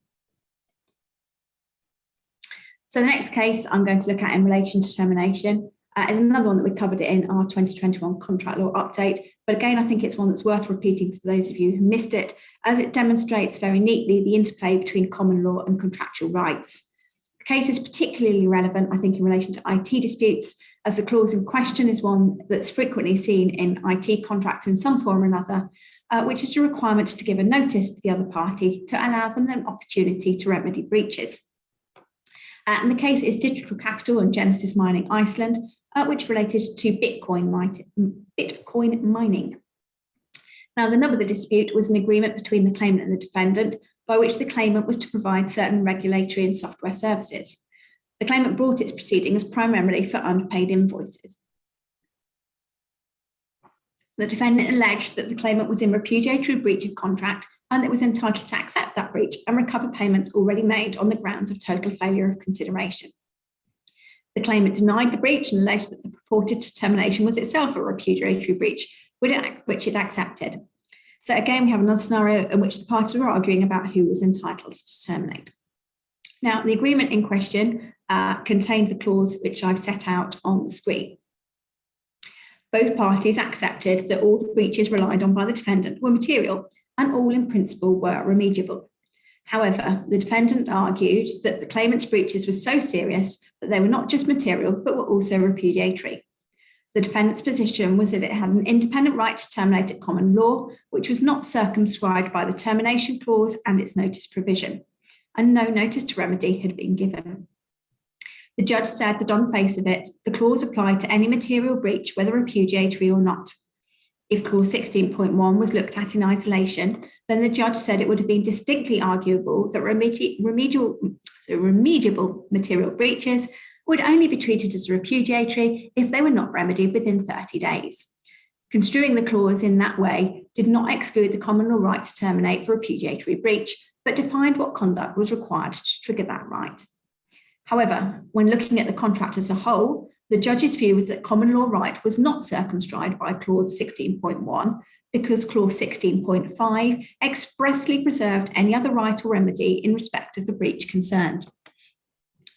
So the next case I'm going to look at in relation to termination is another one that we covered in our 2021 contract law update. But again, I think it's one that's worth repeating for those of you who missed it, as it demonstrates very neatly the interplay between common law and contractual rights. The case is particularly relevant, I think, in relation to IT disputes, as the clause in question is one that's frequently seen in IT contracts in some form or another, which is a requirement to give a notice to the other party to allow them an opportunity to remedy breaches. And the case is Digital Capital and Genesis Mining Iceland, which related to Bitcoin mining. Now, the nub of the dispute was an agreement between the claimant and the defendant by which the claimant was to provide certain regulatory and software services. The claimant brought its proceedings primarily for unpaid invoices. The defendant alleged that the claimant was in repudiatory breach of contract and that was entitled to accept that breach and recover payments already made on the grounds of total failure of consideration. The claimant denied the breach and alleged that the purported termination was itself a repudiatory breach, which it accepted. So again, we have another scenario in which the parties were arguing about who was entitled to terminate. Now, the agreement in question contained the clause which I've set out on the screen. Both parties accepted that all the breaches relied on by the defendant were material and all in principle were remediable. However, the defendant argued that the claimant's breaches were so serious that they were not just material, but were also repudiatory. The defendant's position was that it had an independent right to terminate at common law, which was not circumscribed by the termination clause and its notice provision, and no notice to remedy had been given. The judge said that on the face of it, the clause applied to any material breach, whether repudiatory or not. If clause 16.1 was looked at in isolation, then the judge said it would have been distinctly arguable that remediable material breaches would only be treated as repudiatory if they were not remedied within 30 days. Construing the clause in that way did not exclude the common law right to terminate for repudiatory breach, but defined what conduct was required to trigger that right. However, when looking at the contract as a whole, the judge's view was that common law right was not circumscribed by clause 16.1 because clause 16.5 expressly preserved any other right or remedy in respect of the breach concerned.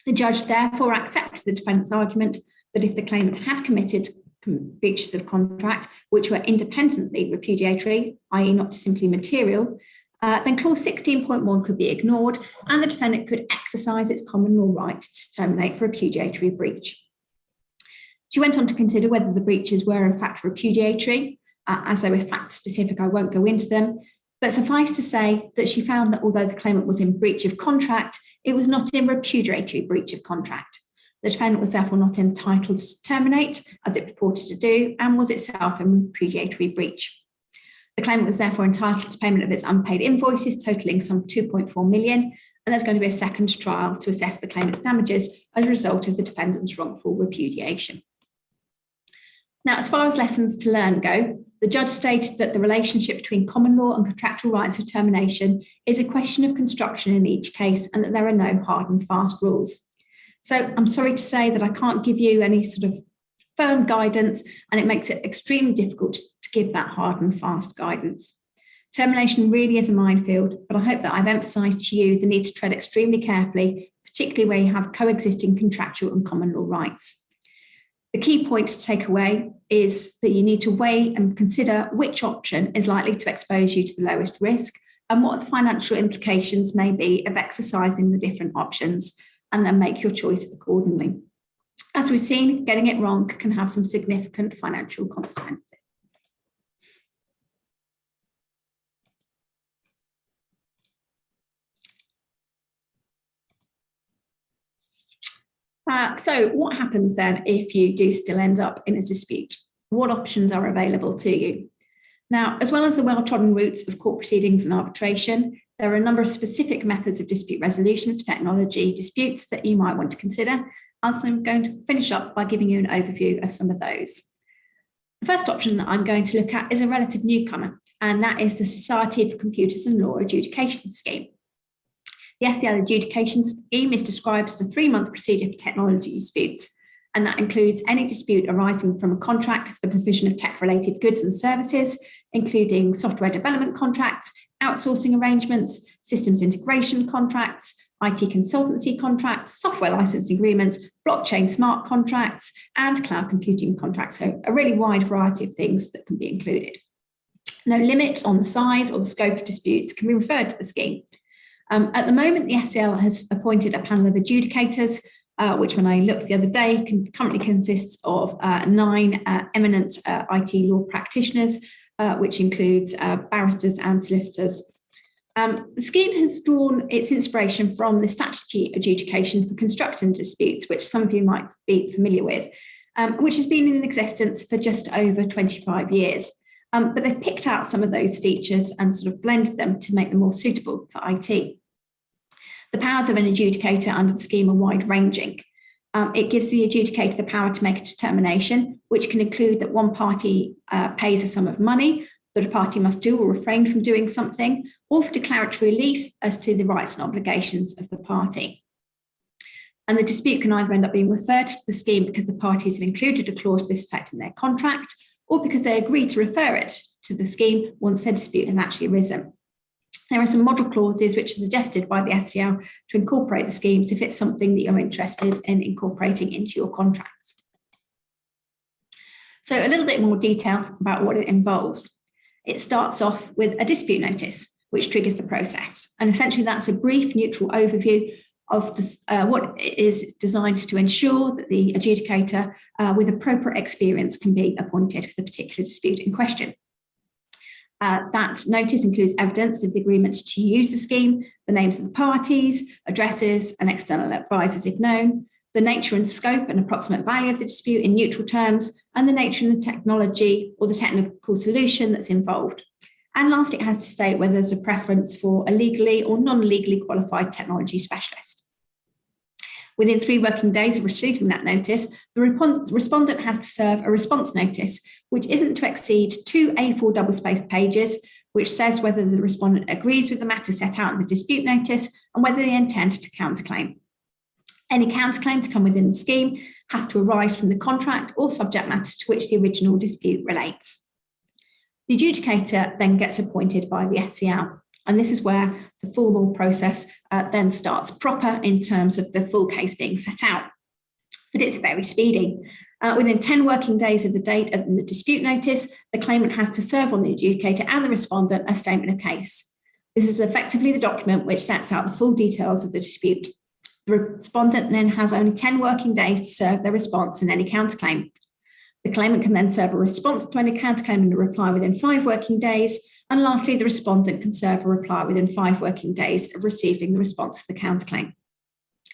The judge therefore accepted the defendant's argument that if the claimant had committed breaches of contract which were independently repudiatory, i.e. not simply material, then clause 16.1 could be ignored and the defendant could exercise its common law right to terminate for repudiatory breach. She went on to consider whether the breaches were in fact repudiatory. As they were fact specific, I won't go into them, but suffice to say that she found that although the claimant was in breach of contract, it was not in repudiatory breach of contract. The defendant was therefore not entitled to terminate, as it purported to do, and was itself in repudiatory breach. The claimant was therefore entitled to payment of its unpaid invoices, totaling some 2.4 million, and there's going to be a second trial to assess the claimant's damages as a result of the defendant's wrongful repudiation. Now, as far as lessons to learn go, the judge stated that the relationship between common law and contractual rights of termination is a question of construction in each case and that there are no hard and fast rules. So I'm sorry to say that I can't give you any sort of firm guidance, and it makes it extremely difficult to give that hard and fast guidance. Termination really is a minefield, but I hope that I've emphasised to you the need to tread extremely carefully, particularly where you have coexisting contractual and common law rights. The key point to take away is that you need to weigh and consider which option is likely to expose you to the lowest risk and what the financial implications may be of exercising the different options, and then make your choice accordingly. As we've seen, getting it wrong can have some significant financial consequences. So what happens then if you do still end up in a dispute? What options are available to you? Now, as well as the well-trodden routes of court proceedings and arbitration, there are a number of specific methods of dispute resolution for technology disputes that you might want to consider. So I'm going to finish up by giving you an overview of some of those. The first option that I'm going to look at is a relative newcomer, and that is the Society for Computers and Law Adjudication Scheme. The SCL Adjudication Scheme is described as a 3-month procedure for technology disputes, and that includes any dispute arising from a contract for the provision of tech-related goods and services, including software development contracts, outsourcing arrangements, systems integration contracts, IT consultancy contracts, software licensing agreements, blockchain smart contracts, and cloud computing contracts. So a really wide variety of things that can be included. No limit on the size or the scope of disputes can be referred to the scheme. At the moment, the SCL has appointed a panel of adjudicators, which when I looked the other day, currently consists of 9 eminent IT law practitioners, which includes barristers and solicitors. The scheme has drawn its inspiration from the statutory adjudication for construction disputes, which some of you might be familiar with, which has been in existence for just over 25 years. But they've picked out some of those features and sort of blended them to make them more suitable for IT. The powers of an adjudicator under the scheme are wide-ranging. It gives the adjudicator the power to make a determination, which can include that one party pays a sum of money, that a party must do or refrain from doing something, or for declaratory relief as to the rights and obligations of the party. And the dispute can either end up being referred to the scheme because the parties have included a clause to this effect in their contract, or because they agree to refer it to the scheme once their dispute has actually arisen. There are some model clauses which are suggested by the SCL to incorporate the schemes if it's something that you're interested in incorporating into your contracts. So a little bit more detail about what it involves. It starts off with a dispute notice, which triggers the process. And essentially that's a brief, neutral overview of what is designed to ensure that the adjudicator with appropriate experience can be appointed for the particular dispute in question. That notice includes evidence of the agreement to use the scheme, the names of the parties, addresses and external advisors if known, the nature and scope and approximate value of the dispute in neutral terms, and the nature and the technology or the technical solution that's involved. And last, it has to state whether there's a preference for a legally or non-legally qualified technology specialist. Within 3 working days of receiving that notice, the respondent has to serve a response notice, which isn't to exceed 2 A4 double-spaced pages, which says whether the respondent agrees with the matter set out in the dispute notice and whether they intend to counterclaim. Any counterclaim to come within the scheme has to arise from the contract or subject matters to which the original dispute relates. The adjudicator then gets appointed by the SCL, and this is where the formal process then starts proper in terms of the full case being set out. But it's very speedy. Within 10 working days of the date of the dispute notice, the claimant has to serve on the adjudicator and the respondent a statement of case. This is effectively the document which sets out the full details of the dispute. The respondent then has only 10 working days to serve their response and any counterclaim. The claimant can then serve a response to any counterclaim and a reply within 5 working days. And lastly, the respondent can serve a reply within 5 working days of receiving the response to the counterclaim.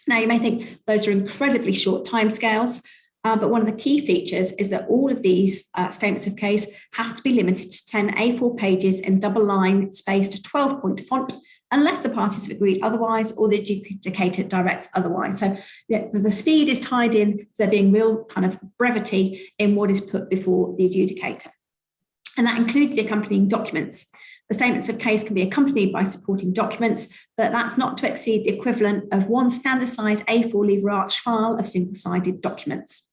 Now, you may think those are incredibly short timescales, but one of the key features is that all of these statements of case have to be limited to 10 A4 pages in double-line spaced 12-point font, unless the parties have agreed otherwise or the adjudicator directs otherwise. So the speed is tied in to there being real kind of brevity in what is put before the adjudicator. And that includes the accompanying documents. The statements of case can be accompanied by supporting documents, but that's not to exceed the equivalent of 1 standard size A4 lever arch file of single-sided documents.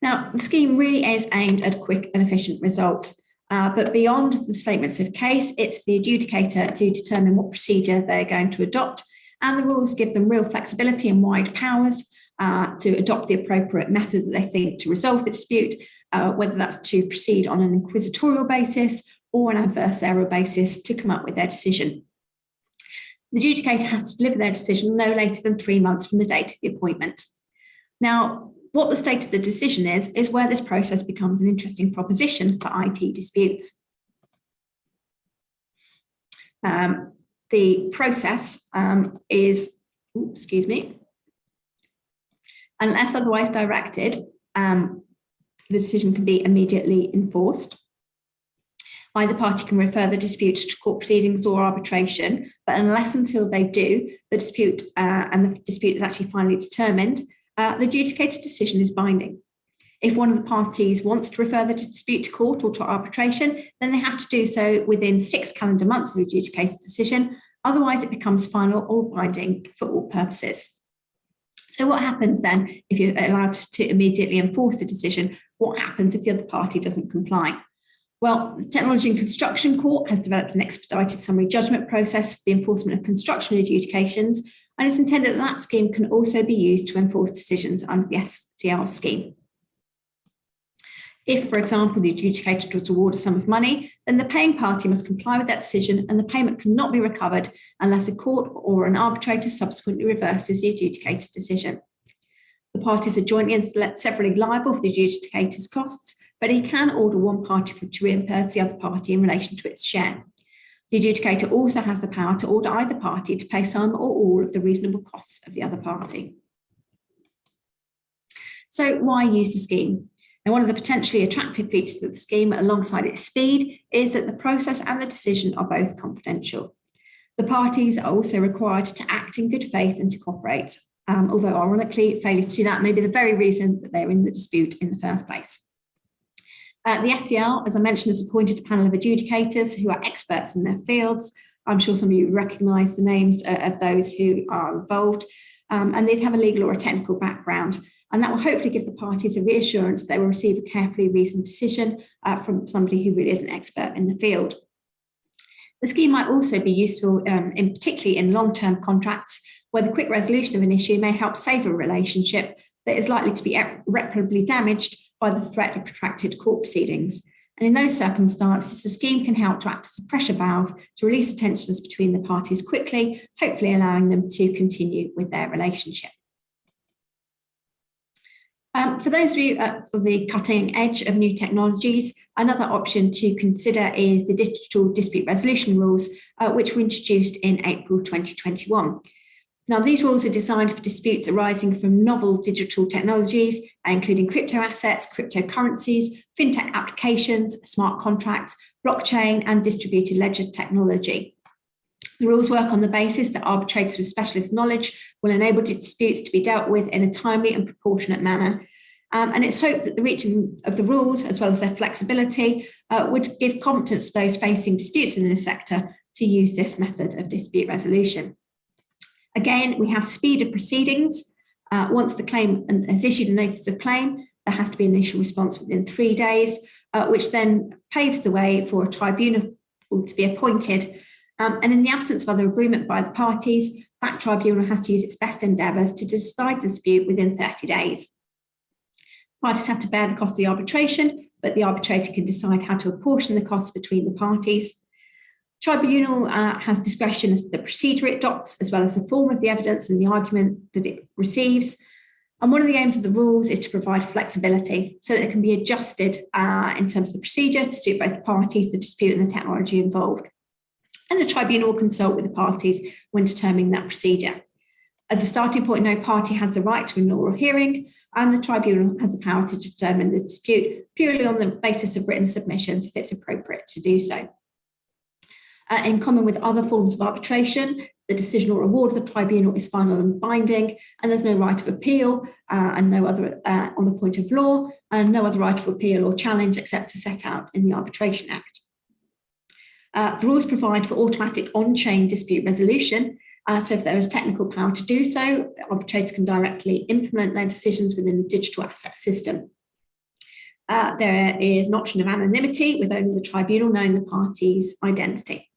Now, the scheme really is aimed at a quick and efficient result. But beyond the statements of case, it's the adjudicator to determine what procedure they're going to adopt, and the rules give them real flexibility and wide powers to adopt the appropriate method that they think to resolve the dispute, whether that's to proceed on an inquisitorial basis or an adversarial basis to come up with their decision. The adjudicator has to deliver their decision no later than 3 months from the date of the appointment. Now, what the state of the decision is where this process becomes an interesting proposition for IT disputes. The process is, unless otherwise directed, the decision can be immediately enforced. Either party can refer the dispute to court proceedings or arbitration, but unless until they do, the dispute and the dispute is actually finally determined, the adjudicator's decision is binding. If one of the parties wants to refer the dispute to court or to arbitration, then they have to do so within 6 calendar months of the adjudicator's decision. Otherwise, it becomes final or binding for all purposes. So what happens then if you're allowed to immediately enforce a decision? What happens if the other party doesn't comply? Well, the Technology and Construction Court has developed an expedited summary judgment process for the enforcement of construction adjudications, and it's intended that that scheme can also be used to enforce decisions under the SCL scheme. If, for example, the adjudicator does award a sum of money, then the paying party must comply with that decision and the payment cannot be recovered unless a court or an arbitrator subsequently reverses the adjudicator's decision. The parties are jointly and severally liable for the adjudicator's costs, but he can order one party to reimburse the other party in relation to its share. The adjudicator also has the power to order either party to pay some or all of the reasonable costs of the other party. So why use the scheme? Now, one of the potentially attractive features of the scheme alongside its speed is that the process and the decision are both confidential. The parties are also required to act in good faith and to cooperate. although ironically, failure to do that may be the very reason that they're in the dispute in the first place. The SCL, as I mentioned, has appointed a panel of adjudicators who are experts in their fields. I'm sure some of you recognise the names of those who are involved, and they'd have a legal or a technical background. And that will hopefully give the parties the reassurance they will receive a carefully reasoned decision from somebody who really is an expert in the field. The scheme might also be useful, particularly in long-term contracts, where the quick resolution of an issue may help save a relationship that is likely to be irreparably damaged by the threat of protracted court proceedings. And in those circumstances, the scheme can help to act as a pressure valve to release the tensions between the parties quickly, hopefully allowing them to continue with their relationship. For those of you at the cutting edge of new technologies, another option to consider is the digital dispute resolution rules, which were introduced in April 2021. Now, these rules are designed for disputes arising from novel digital technologies, including crypto assets, cryptocurrencies, fintech applications, smart contracts, blockchain, and distributed ledger technology. The rules work on the basis that arbitrators with specialist knowledge will enable disputes to be dealt with in a timely and proportionate manner. And it's hoped that the reaching of the rules, as well as their flexibility, would give confidence to those facing disputes within the sector to use this method of dispute resolution. Again, we have speed of proceedings. Once the claimant has issued a notice of claim, there has to be an initial response within 3 days, which then paves the way for a tribunal to be appointed. And in the absence of other agreement by the parties, that tribunal has to use its best endeavours to decide the dispute within 30 days. Parties have to bear the cost of the arbitration, but the arbitrator can decide how to apportion the costs between the parties. Tribunal has discretion as to the procedure it adopts, as well as the form of the evidence and the argument that it receives. And one of the aims of the rules is to provide flexibility so that it can be adjusted in terms of the procedure to suit both the parties, the dispute, and the technology involved. And the tribunal will consult with the parties when determining that procedure. As a starting point, no party has the right to an oral hearing, and the tribunal has the power to determine the dispute purely on the basis of written submissions if it's appropriate to do so. In common with other forms of arbitration, the decision or award of the tribunal is final and binding, and there's no right of appeal and no other on the point of law, and no other right of appeal or challenge except to set out in the Arbitration Act. The rules provide for automatic on-chain dispute resolution. So if there is technical power to do so, arbitrators can directly implement their decisions within the digital asset system. There is an option of anonymity with only the tribunal knowing the party's identity.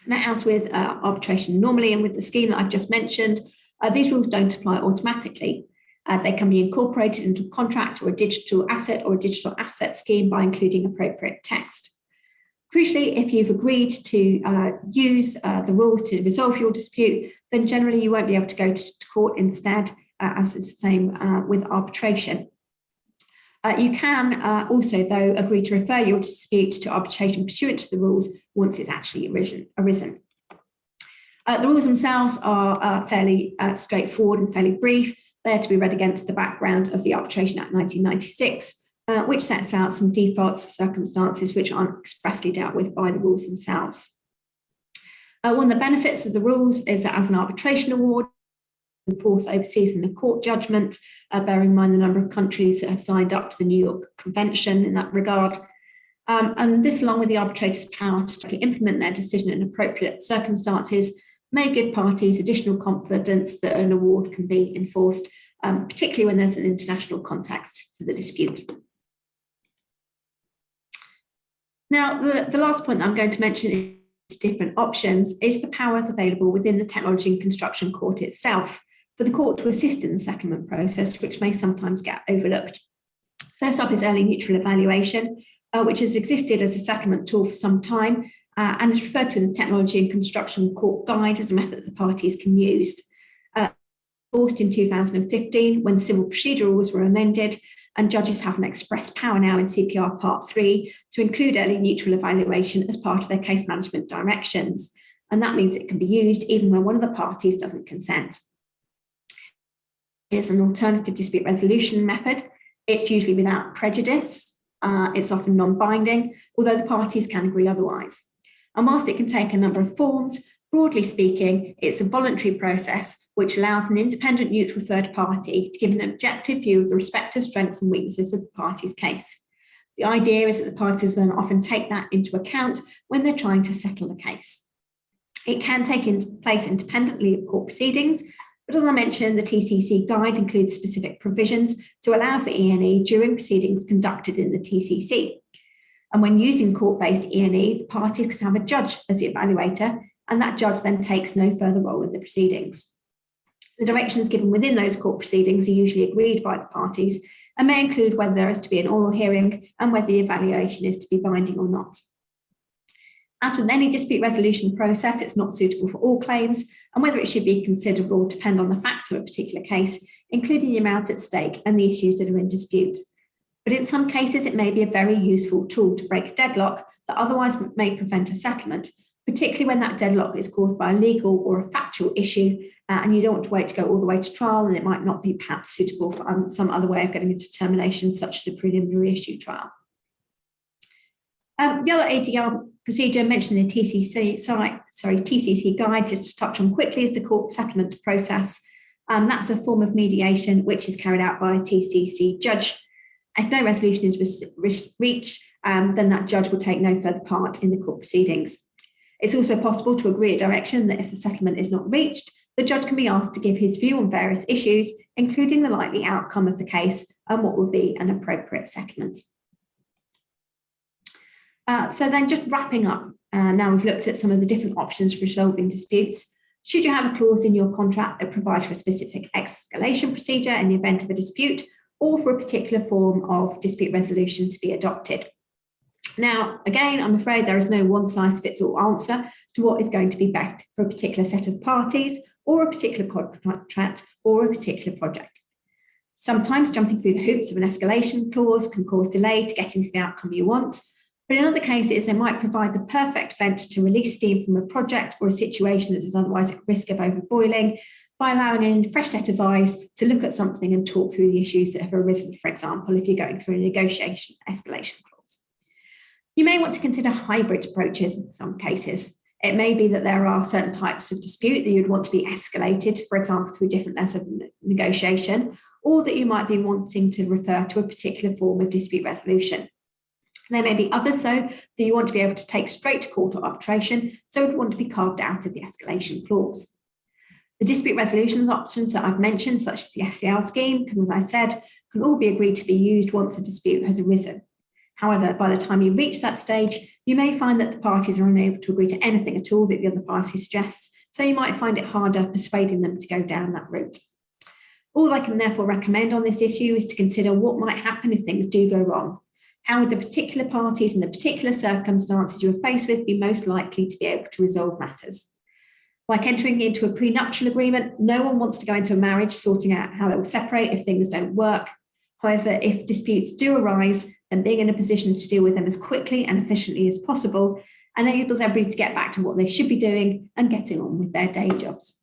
Now, as with arbitration normally and with the scheme that I've just mentioned, these rules don't apply automatically. They can be incorporated into a contract or a digital asset scheme by including appropriate text. Crucially, if you've agreed to use the rules to resolve your dispute, then generally you won't be able to go to court instead, as is the same with arbitration. You can also, though, agree to refer your dispute to arbitration pursuant to the rules once it's actually arisen. The rules themselves are fairly straightforward and fairly brief. They're to be read against the background of the Arbitration Act 1996, which sets out some defaults for circumstances which aren't expressly dealt with by the rules themselves. One of the benefits of the rules is that as an arbitration award, enforce overseas in a court judgment, bearing in mind the number of countries that have signed up to the New York Convention in that regard. And this, along with the arbitrator's power to implement their decision in appropriate circumstances, may give parties additional confidence that an award can be enforced, particularly when there's an international context to the dispute. Now, the last point that I'm going to mention is different options is the powers available within the Technology and Construction Court itself for the court to assist in the settlement process, which may sometimes get overlooked. First up is early neutral evaluation, which has existed as a settlement tool for some time and is referred to in the Technology and Construction Court Guide as a method that the parties can use. Enforced in 2015 when the civil procedure rules were amended, and judges have an express power now in CPR Part 3 to include early neutral evaluation as part of their case management directions. And that means it can be used even when one of the parties doesn't consent. Here's an alternative dispute resolution method. It's usually without prejudice. It's often non-binding, although the parties can agree otherwise. And whilst it can take a number of forms, Broadly speaking, it's a voluntary process which allows an independent neutral third party to give an objective view of the respective strengths and weaknesses of the party's case. The idea is that the parties will often take that into account when they're trying to settle the case. It can take place independently of court proceedings, but as I mentioned, the TCC guide includes specific provisions to allow for E&E during proceedings conducted in the TCC. And when using court-based E&E, the parties can have a judge as the evaluator, and that judge then takes no further role in the proceedings. The directions given within those court proceedings are usually agreed by the parties and may include whether there is to be an oral hearing and whether the evaluation is to be binding or not. As with any dispute resolution process, it's not suitable for all claims, and whether it should be considered will depend on the facts of a particular case, including the amount at stake and the issues that are in dispute. But in some cases, it may be a very useful tool to break a deadlock that otherwise may prevent a settlement, particularly when that deadlock is caused by a legal or a factual issue, and you don't want to wait to go all the way to trial, and it might not be perhaps suitable for some other way of getting a determination, such as a preliminary issue trial. The other ADR procedure mentioned in the TCC guide, just to touch on quickly, is the court settlement process. That's a form of mediation which is carried out by a TCC judge. If no resolution is reached, then that judge will take no further part in the court proceedings. It's also possible to agree a direction that if the settlement is not reached, the judge can be asked to give his view on various issues, including the likely outcome of the case and what would be an appropriate settlement. So then just wrapping up, now we've looked at some of the different options for resolving disputes. Should you have a clause in your contract that provides for a specific escalation procedure in the event of a dispute, or for a particular form of dispute resolution to be adopted? Now, again, I'm afraid there is no one-size-fits-all answer to what is going to be best for a particular set of parties, or a particular contract, or a particular project. Sometimes jumping through the hoops of an escalation clause can cause delay to getting to the outcome you want, but in other cases, they might provide the perfect vent to release steam from a project or a situation that is otherwise at risk of overboiling, by allowing a fresh set of eyes to look at something and talk through the issues that have arisen, for example, if you're going through a negotiation escalation clause. You may want to consider hybrid approaches in some cases. It may be that there are certain types of dispute that you'd want to be escalated, for example, through different levels of negotiation, or that you might be wanting to refer to a particular form of dispute resolution. There may be others, so that you want to be able to take straight to court or arbitration, so it would want to be carved out of the escalation clause. The dispute resolutions options that I've mentioned, such as the SCL scheme, because as I said, can all be agreed to be used once a dispute has arisen. However, by the time you reach that stage, you may find that the parties are unable to agree to anything at all that the other party suggests, so you might find it harder persuading them to go down that route. All I can therefore recommend on this issue is to consider what might happen if things do go wrong. How would the particular parties and the particular circumstances you're faced with be most likely to be able to resolve matters? Like entering into a prenuptial agreement, no one wants to go into a marriage sorting out how they will separate if things don't work. However, if disputes do arise, then being in a position to deal with them as quickly and efficiently as possible enables everybody to get back to what they should be doing and getting on with their day jobs.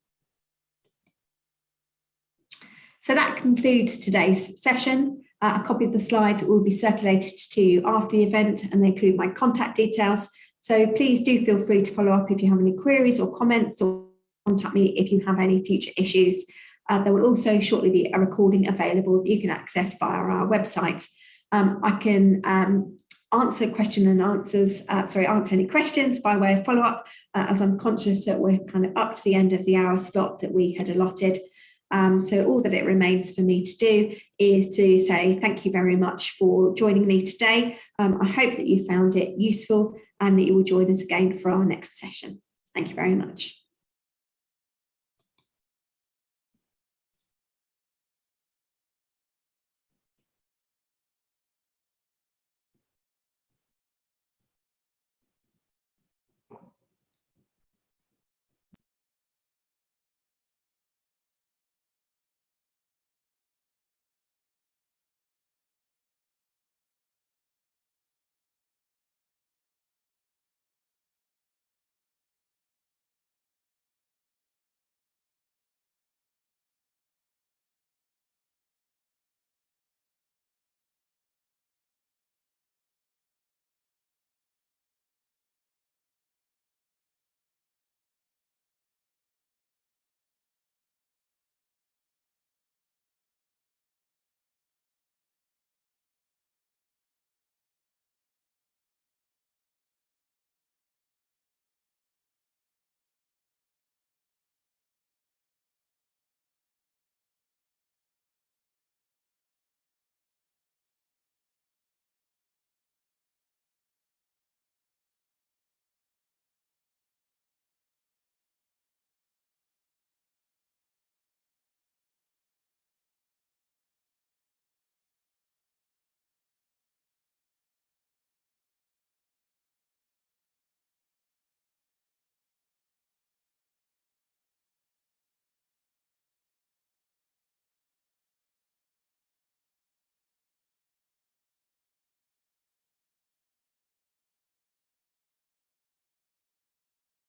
So that concludes today's session. A copy of the slides will be circulated to you after the event, and they include my contact details. So please do feel free to follow up if you have any queries or comments, or contact me if you have any future issues. There will also shortly be a recording available that you can access via our website. I can answer any questions by way of follow-up, as I'm conscious that we're kind of up to the end of the hour slot that we had allotted. So all that it remains for me to do is to say thank you very much for joining me today. I hope that you found it useful and that you will join us again for our next session. Thank you very much.